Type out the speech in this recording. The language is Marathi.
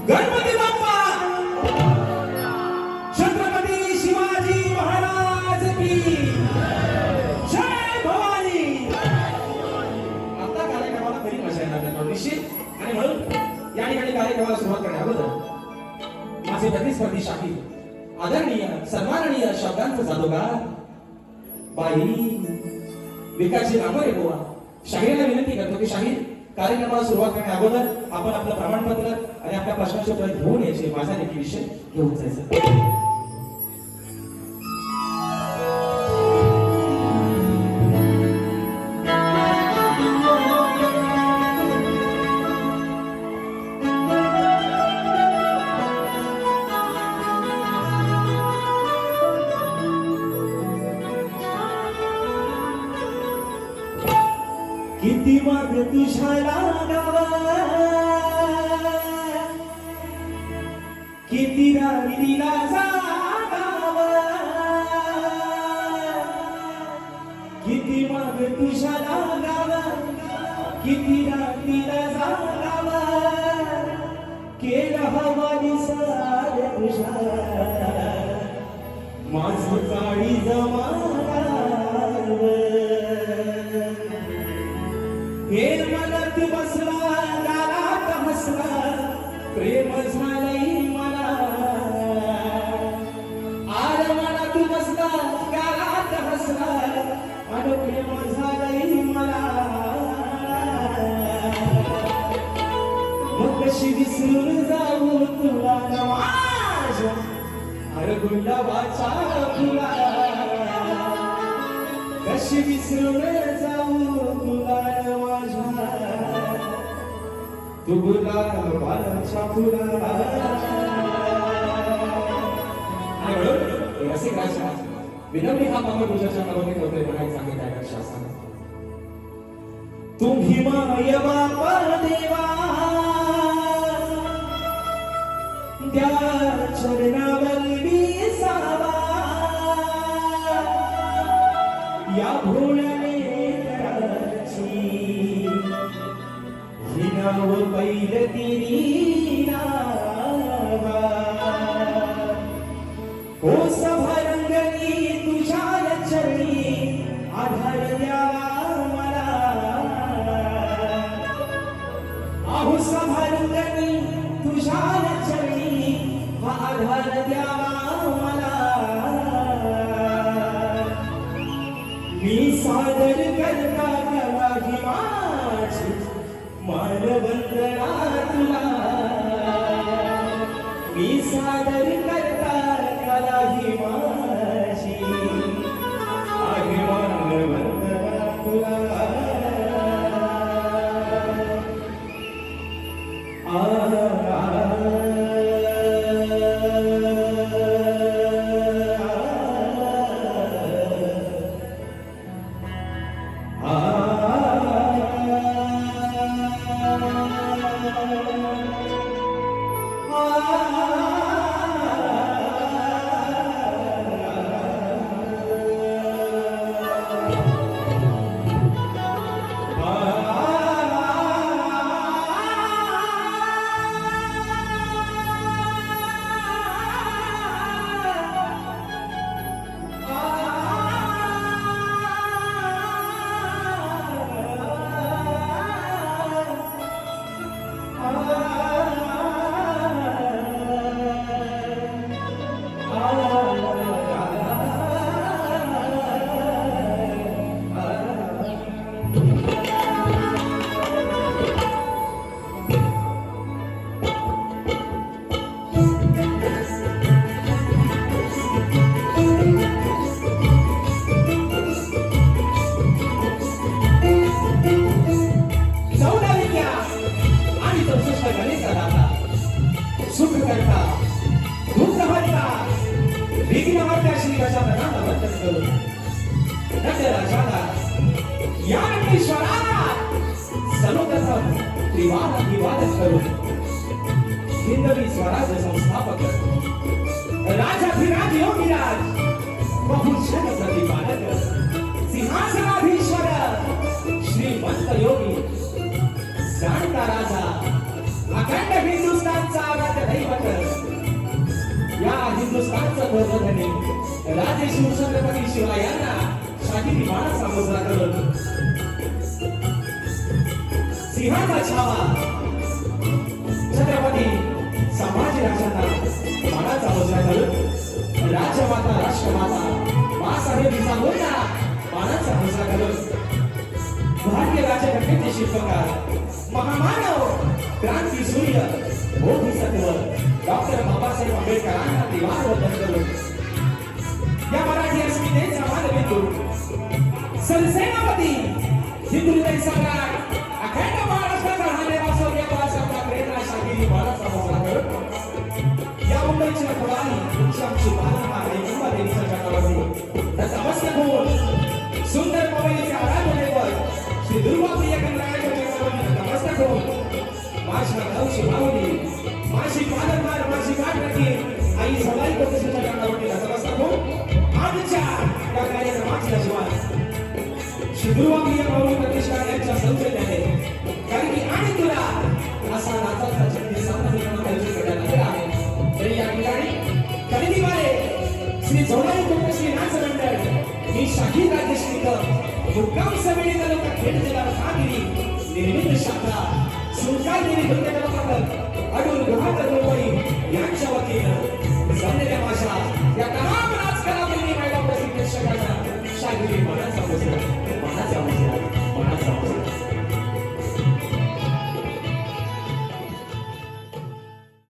गणपती बाप्पा छत्रपती शिवाजी महाराज की जय भवानी. आता कार्यक्रमाला खरी मजा येणार नाही निश्चित. आणि म्हणून या ठिकाणी कार्यक्रमाला सुरुवात करण्याअगोदर माझे प्रतिस्पर्धी शाहीर आदरणीय सन्माननीय शब्दांचं जादूगार बाई विकासजी रामोरे बुवा शाहीरला विनंती करतो की शाहीर कार्यक्रमाला सुरुवात करण्या अगोदर आपण आपलं प्रमाणपत्र आणि आपल्या प्रश्नाचे उत्तर घेऊन यायचे. माझा देखील विषय घेऊन जायचं. किती माग तुझ्या लागावा किती रात्रीला जागावा किती माग तुझ्या लागावा किती रात्रीला जागावा केला हवा निसार तुझ्या माझं काळी जमाला हे मनात बसला गालात हसला प्रेम झालंय मला आर मनात बसला गालात हसला आणि प्रेम झालंय मला मग कशी विसरून जाऊ तुला माझ्या अरे गुलाबाचा फुला कशी विसरून जाऊ तुला तू गुलाबाचा फुला. रसिक राजा विनम्री हा मामा तुझ्याच्या नावाने करतोय म्हणायला सांगितलं आहे शासन. तुम्ही माय बापा देवा त्या चरणावरी सावा या भोळ्याने नाव पहिल तिरी नावा हो सभारंगणी तुझ्या चरणी आधार द्यावा मला आहो सभारंगणी तुझ्या चरणी हा आधार द्यावा मला मी सादर करता कलाही माझी मानवंदना तुला मी सादर करता कलाही माझी आहे मानवंदना तुला. सुख करता दुःख हरता विघ्नहर्ता श्री गजाननाला वंदन करू. राजाला या ईश्वराला सर्वप्रथम त्रिवाद करू. हिंदवी स्वराज संस्थापक राजाधिराज योगीराज बहुजन प्रतिपालक सिंहासनाधीश्वर श्रीमंत योगी जाणता राजा अखंड हिंदुस्थानचा आराध्य दैवत या हिंदुस्थानचं धर्मधनी राजे शिवछत्रपती शिवरायांना शाहिरी बाणाचा मुजरा करून सिंहाचा छावा छत्रपती संभाजीराजांना बाणाचा मुजरा करून राजमाता राष्ट्रमाता मासाहेब जिजाऊंना बाणाचा मुजरा करून भारतीय राज्यघटनेचे शिल्पकार महामानव क्रांती सूर्य बोधिसत्व डॉक्टर बाबासाहेब आंबेडकरांना दिवाण वंदन करून या मराठी अस्मितेचा मानबिंदू सरसेनापती हिंदुहृदय सम्राट अखंड महाराष्ट्राचा हालेवासो देवाचा प्रेरणा शागिरी बाळाचा मुजरा करून या मुंबईची रखवाली तुमची आमची बालमा आणि मुंबईच्या जगावरती नतमस्तक होऊन सुंदर पवईचे आराधनेवर श्री दुर्गा प्रिय गणरायाच्या चरणावरती नतमस्तक होऊन माझ्या गावची माऊली माझी पालनवार माझी गाठरती आई सवाई कोटेच्या चरणावरती नतमस्तक होऊन आजच्या या कार्यक्रमाची रचना श्री दुर्गा प्रिय माऊली प्रतिष्ठान यांच्या संचलनाने कारण की आणि तुला असा नाचाचा शक्ती सामना आयोजित करण्यात आलेला आहे तरी या ठिकाणी खरेदीवाले श्री जोडाई कोटेश्री नाच मंडळ ही शाही राजेश निकम मुक्काम समिती तालुका खेड जिल्हा रत्नागिरी निर्मित शाखा सुलतानगिरी बंद तालुका अडूर गुहागर मुंबई यांच्या वतीनं जमलेल्या माझ्या या तमाम